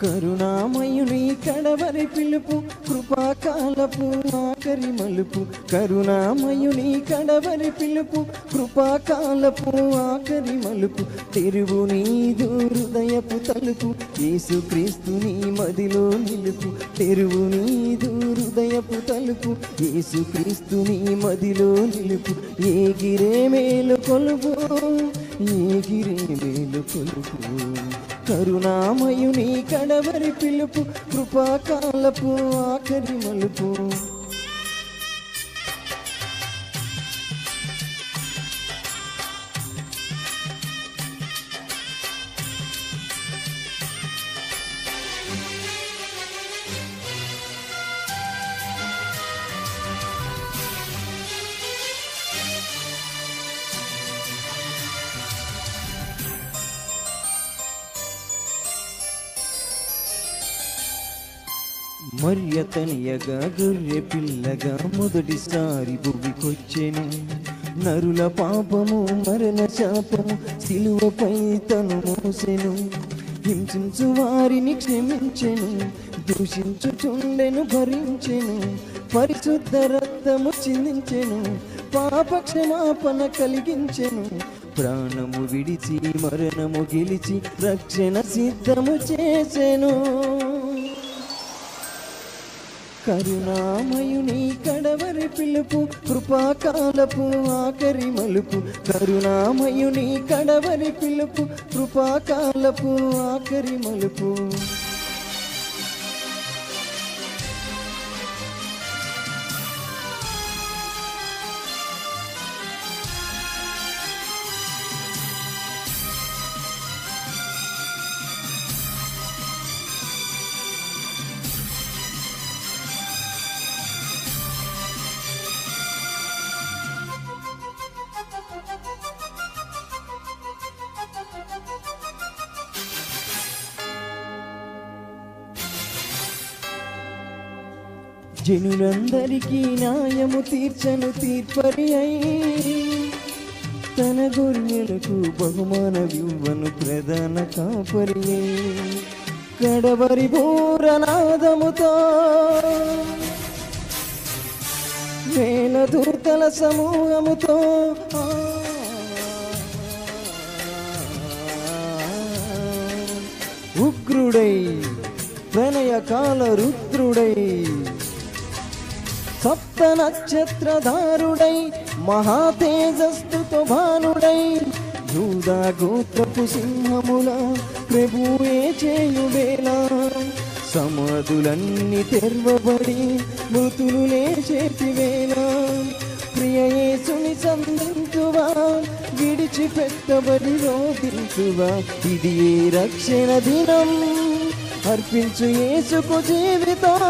కరుణామయుని కడవరి పిలుపు కృపాకాలపు ఆఖరి మలుపు. కరుణామయుని కడవరి పిలుపు కృపాకాలపు ఆఖరి మలుపు. తెరువు నీదు హృదయపు తలుపు, యేసుక్రీస్తుని మదిలో నిలుపు. తెరువు నీదు హృదయపు తలుపు, యేసుక్రీస్తుని మదిలో నిలుపు. ఏగిరే మేలు కొలుపు, ఏగిరే మేలు కొలుపు. కరుణామయుని కడవరి పిలుపు కృపాకాలపు ఆఖరి మలుపు. మర్యతనియగా గొర్రె పిల్లగా మొదటిసారి భువికొచ్చెను. నరుల పాపము మరణ శాపము సిలువపై తను మోసెను. హింసించు వారిని క్షమించెను, దూషించుచుండెను భరించెను. పరిశుద్ధ రక్తము చిందించెను, పాప క్షమాపణ కలిగించెను. ప్రాణము విడిచి మరణము గెలిచి రక్షణ సిద్ధము చేసెను. కరుణామయుని కడవరి పిలుపు కృపాకాలపు ఆఖరి మలుపు. కరుణామయుని కడవరి పిలుపు కృపాకాలపు ఆఖరి మలుపు. జనులందరికీ న్యాయము తీర్చను తీర్పరి అయి, తన గొర్రెలకు బహుమానమివ్వను ప్రధాన కాపరి అయి. కడవరి పూరనాదముతో వేల దూతల సమూహముతో ఉగ్రుడై ప్రణయకాల రుద్రుడై సప్త నక్షత్రధారుడై మహాతేజస్తుతో భానుడై యూదా గోత్రపు సింహముల ప్రభువే చేయువేళ. సమాధులన్నీ తెరవబడి మృతులు లేచేటి వేళ. ప్రియ యేసుని సంధించువా, విడిచిపెట్టబడి రోధించువా. ఇది ఏ రక్షణ దినం, అర్పించు యేసుకు జీవితం.